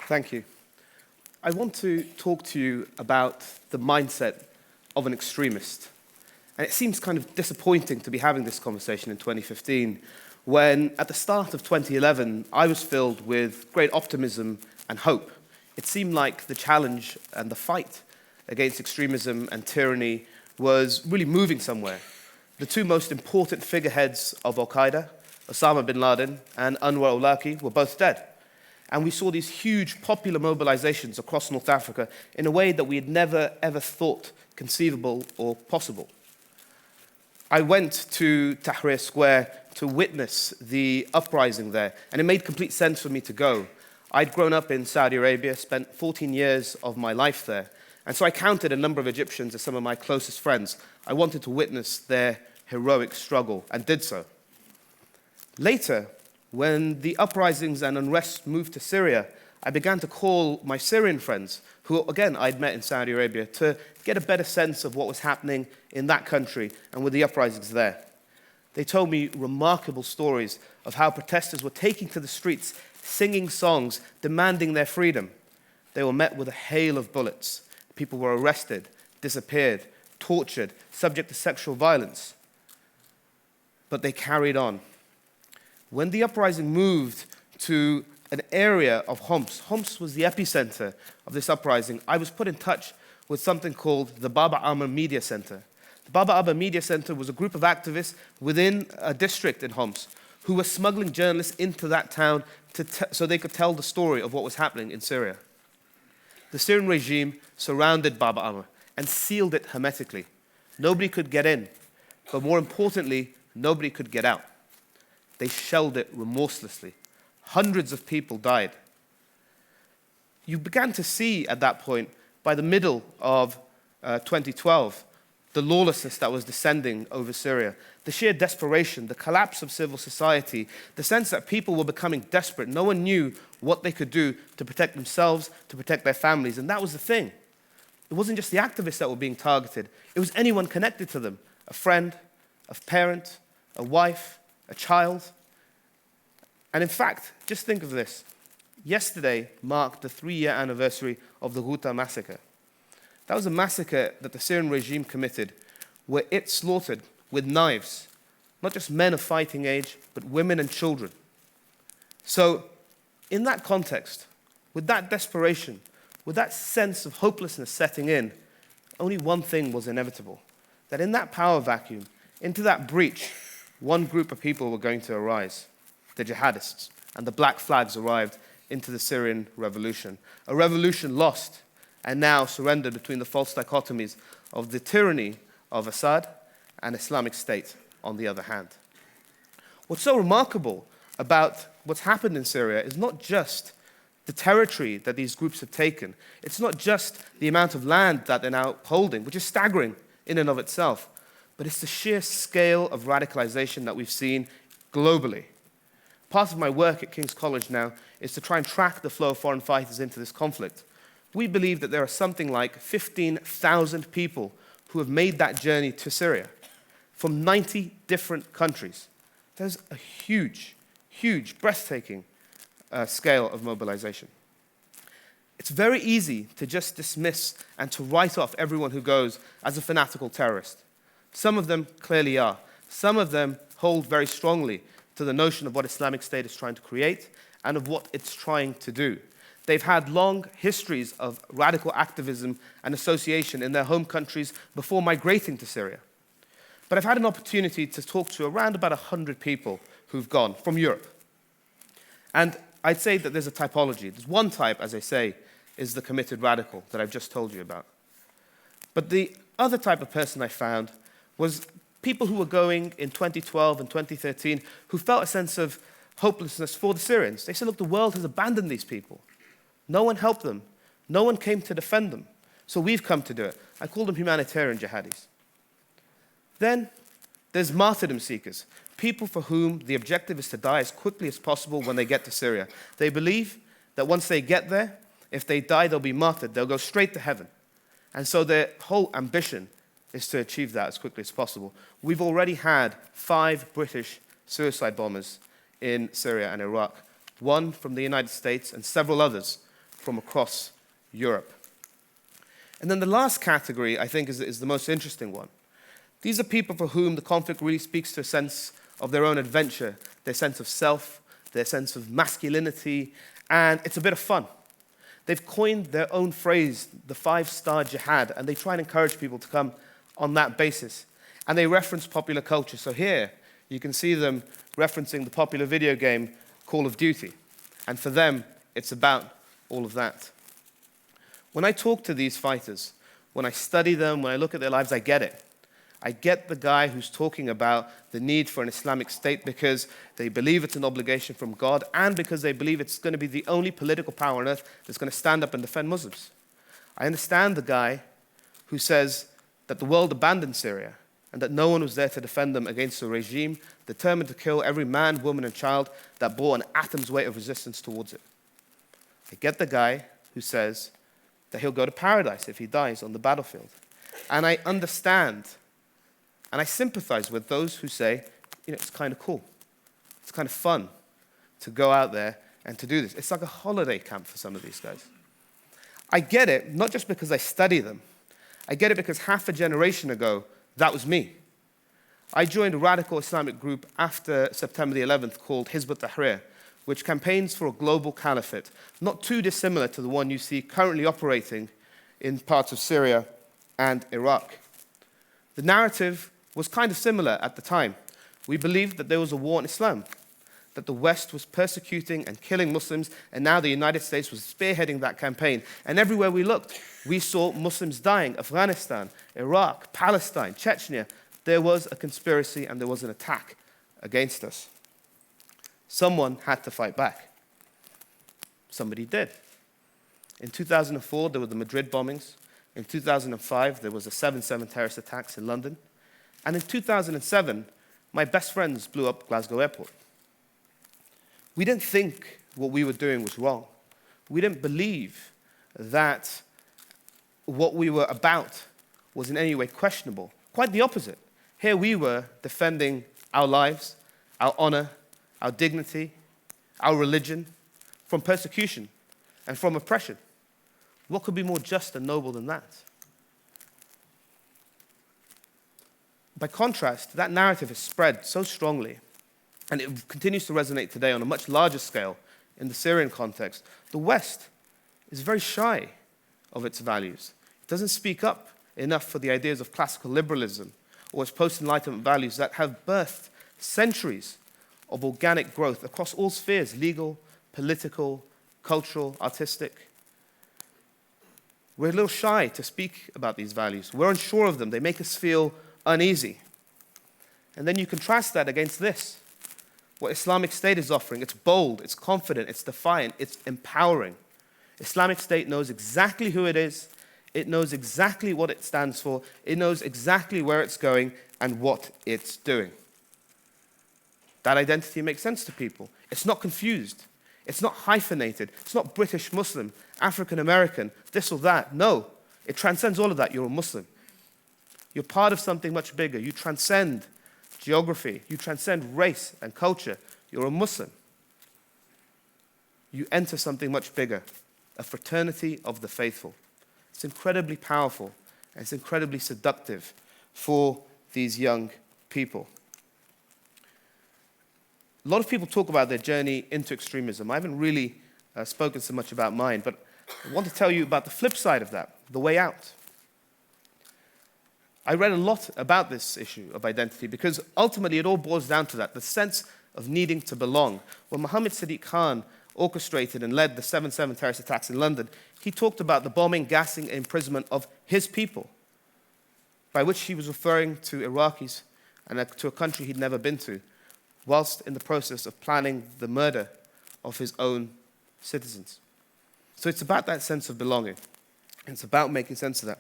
Thank you. I want to talk to you about the mindset of an extremist. And it seems kind of disappointing to be having this conversation in 2015 when, at the start of 2011, I was filled with great optimism and hope. It seemed like the challenge and the fight against extremism and tyranny was really moving somewhere. The two most important figureheads of Al-Qaeda, Osama bin Laden and Anwar al-Awlaki, were both dead. And we saw these huge popular mobilizations across North Africa in a way that we had never, ever thought conceivable or possible. I went to Tahrir Square to witness the uprising there, and it made complete sense for me to go. I'd grown up in Saudi Arabia, spent 14 years of my life there, and so I counted a number of Egyptians as some of my closest friends. I wanted to witness their heroic struggle, and did so. Later, when the uprisings and unrest moved to Syria, I began to call my Syrian friends, who, again, I'd met in Saudi Arabia, to get a better sense of what was happening in that country and with the uprisings there. They told me remarkable stories of how protesters were taking to the streets, singing songs, demanding their freedom. They were met with a hail of bullets. People were arrested, disappeared, tortured, subject to sexual violence. But they carried on. When the uprising moved to an area of Homs, Homs was the epicenter of this uprising, I was put in touch with something called the Baba Amr Media Center. The Baba Amr Media Center was a group of activists within a district in Homs who were smuggling journalists into that town so they could tell the story of what was happening in Syria. The Syrian regime surrounded Baba Amr and sealed it hermetically. Nobody could get in, but more importantly, nobody could get out. They shelled it remorselessly. Hundreds of people died. You began to see at that point, by the middle of 2012, the lawlessness that was descending over Syria, the sheer desperation, the collapse of civil society, the sense that people were becoming desperate. No one knew what they could do to protect themselves, to protect their families, and that was the thing. It wasn't just the activists that were being targeted. It was anyone connected to them, a friend, a parent, a wife, a child. And in fact, just think of this. Yesterday marked the 3-year anniversary of the Ghouta massacre. That was a massacre that the Syrian regime committed, where it slaughtered with knives, not just men of fighting age, but women and children. So, in that context, with that desperation, with that sense of hopelessness setting in, only one thing was inevitable. That in that power vacuum, into that breach, one group of people were going to arise, the jihadists, and the black flags arrived into the Syrian revolution. A revolution lost and now surrendered between the false dichotomies of the tyranny of Assad and Islamic State on the other hand. What's so remarkable about what's happened in Syria is not just the territory that these groups have taken. It's not just the amount of land that they're now holding, which is staggering in and of itself, but it's the sheer scale of radicalization that we've seen globally. Part of my work at King's College now is to try and track the flow of foreign fighters into this conflict. We believe that there are something like 15,000 people who have made that journey to Syria from 90 different countries. There's a huge, huge, breathtaking scale of mobilization. It's very easy to just dismiss and to write off everyone who goes as a fanatical terrorist. Some of them clearly are. Some of them hold very strongly to the notion of what Islamic State is trying to create and of what it's trying to do. They've had long histories of radical activism and association in their home countries before migrating to Syria. But I've had an opportunity to talk to around about 100 people who've gone from Europe. And I'd say that there's a typology. There's one type, as I say, is the committed radical that I've just told you about. But the other type of person I found was people who were going in 2012 and 2013 who felt a sense of hopelessness for the Syrians. They said, look, the world has abandoned these people. No one helped them. No one came to defend them. So we've come to do it. I call them humanitarian jihadis. Then there's martyrdom seekers, people for whom the objective is to die as quickly as possible when they get to Syria. They believe that once they get there, if they die, they'll be martyred. They'll go straight to heaven. And so their whole ambition is to achieve that as quickly as possible. We've already had 5 British suicide bombers in Syria and Iraq, one from the United States and several others from across Europe. And then the last category, I think, is the most interesting one. These are people for whom the conflict really speaks to a sense of their own adventure, their sense of self, their sense of masculinity, and it's a bit of fun. They've coined their own phrase, the 5-star jihad, and they try and encourage people to come on that basis. And they reference popular culture. So here, you can see them referencing the popular video game Call of Duty. And for them, it's about all of that. When I talk to these fighters, when I study them, when I look at their lives, I get it. I get the guy who's talking about the need for an Islamic state because they believe it's an obligation from God and because they believe it's going to be the only political power on earth that's going to stand up and defend Muslims. I understand the guy who says that the world abandoned Syria and that no one was there to defend them against a regime determined to kill every man, woman, and child that bore an atom's weight of resistance towards it. I get the guy who says that he'll go to paradise if he dies on the battlefield. And I understand and I sympathize with those who say, it's kind of cool. It's kind of fun to go out there and to do this. It's like a holiday camp for some of these guys. I get it, not just because I study them. I get it because half a generation ago, that was me. I joined a radical Islamic group after September the 11th called Hizb ut-Tahrir, which campaigns for a global caliphate, not too dissimilar to the one you see currently operating in parts of Syria and Iraq. The narrative was kind of similar at the time. We believed that there was a war in Islam, that the West was persecuting and killing Muslims, and now the United States was spearheading that campaign. And everywhere we looked, we saw Muslims dying. Afghanistan, Iraq, Palestine, Chechnya. There was a conspiracy and there was an attack against us. Someone had to fight back. Somebody did. In 2004, there were the Madrid bombings. In 2005, there was the 7/7 terrorist attacks in London. And in 2007, my best friends blew up Glasgow Airport. We didn't think what we were doing was wrong. We didn't believe that what we were about was in any way questionable. Quite the opposite. Here we were defending our lives, our honor, our dignity, our religion from persecution and from oppression. What could be more just and noble than that? By contrast, that narrative has spread so strongly, and it continues to resonate today on a much larger scale in the Syrian context. The West is very shy of its values. It doesn't speak up enough for the ideas of classical liberalism or its post-Enlightenment values that have birthed centuries of organic growth across all spheres: legal, political, cultural, artistic. We're a little shy to speak about these values. We're unsure of them. They make us feel uneasy. And then you contrast that against this, what Islamic State is offering. It's bold, it's confident, it's defiant, it's empowering. Islamic State knows exactly who it is, it knows exactly what it stands for, it knows exactly where it's going and what it's doing. That identity makes sense to people. It's not confused. It's not hyphenated. It's not British Muslim, African American, this or that. No, it transcends all of that. You're a Muslim. You're part of something much bigger. You transcend geography. You transcend race and culture. You're a Muslim. You enter something much bigger, a fraternity of the faithful. It's incredibly powerful and it's incredibly seductive for these young people. A lot of people talk about their journey into extremism. I haven't really spoken so much about mine, but I want to tell you about the flip side of that, the way out. I read a lot about this issue of identity because ultimately it all boils down to that, the sense of needing to belong. When Mohammed Sadiq Khan orchestrated and led the 7/7 terrorist attacks in London, he talked about the bombing, gassing, and imprisonment of his people, by which he was referring to Iraqis and to a country he'd never been to, whilst in the process of planning the murder of his own citizens. So it's about that sense of belonging. It's about making sense of that.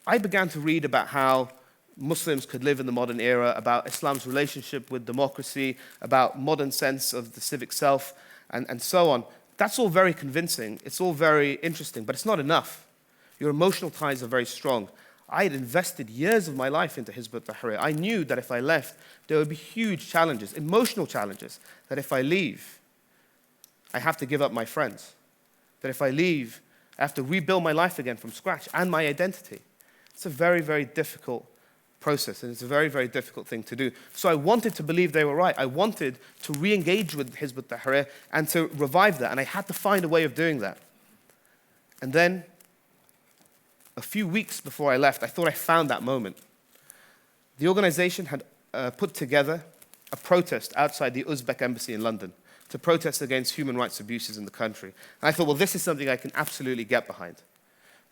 I began to read about how Muslims could live in the modern era, about Islam's relationship with democracy, about modern sense of the civic self, and so on. That's all very convincing. It's all very interesting, but it's not enough. Your emotional ties are very strong. I had invested years of my life into Hizb ut-Tahrir. I knew that if I left, there would be huge challenges, emotional challenges, that if I leave, I have to give up my friends. That if I leave, I have to rebuild my life again from scratch and my identity. It's a very, very difficult process, and it's a very, very difficult thing to do. So I wanted to believe they were right. I wanted to re-engage with Hizb ut-Tahrir and to revive that, and I had to find a way of doing that. And then, a few weeks before I left, I thought I found that moment. The organization had put together a protest outside the Uzbek embassy in London to protest against human rights abuses in the country. And I thought, well, this is something I can absolutely get behind.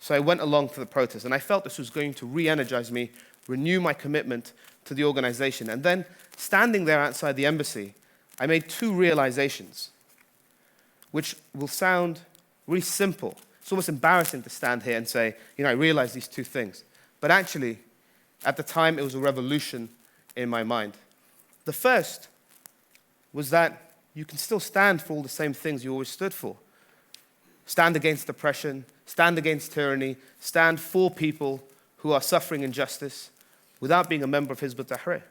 So I went along to the protest, and I felt this was going to re-energize me, renew my commitment to the organization. And then, standing there outside the embassy, I made two realizations, which will sound really simple. It's almost embarrassing to stand here and say, I realized these two things. But actually, at the time, it was a revolution in my mind. The first was that you can still stand for all the same things you always stood for. Stand against oppression, stand against tyranny, stand for people who are suffering injustice without being a member of Hizb ut-Tahrir.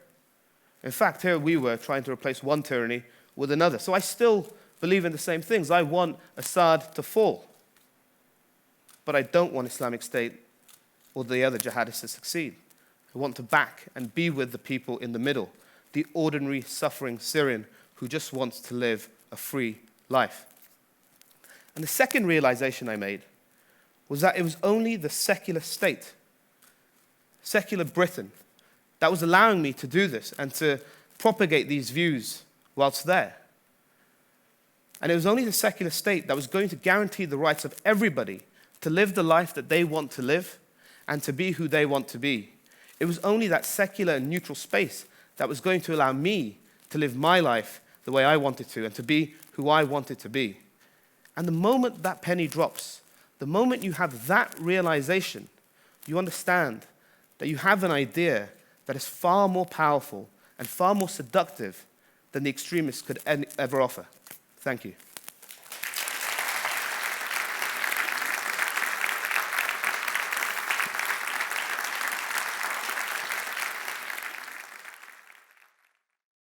In fact, here we were trying to replace one tyranny with another. So I still believe in the same things. I want Assad to fall. But I don't want Islamic State or the other jihadists to succeed. I want to back and be with the people in the middle, the ordinary, suffering Syrian who just wants to live a free life. And the second realization I made was that it was only the secular state, secular Britain, that was allowing me to do this and to propagate these views whilst there. And it was only the secular state that was going to guarantee the rights of everybody to live the life that they want to live and to be who they want to be. It was only that secular and neutral space that was going to allow me to live my life the way I wanted to and to be who I wanted to be. And the moment that penny drops, the moment you have that realization, you understand that you have an idea that is far more powerful and far more seductive than the extremists could ever offer. Thank you.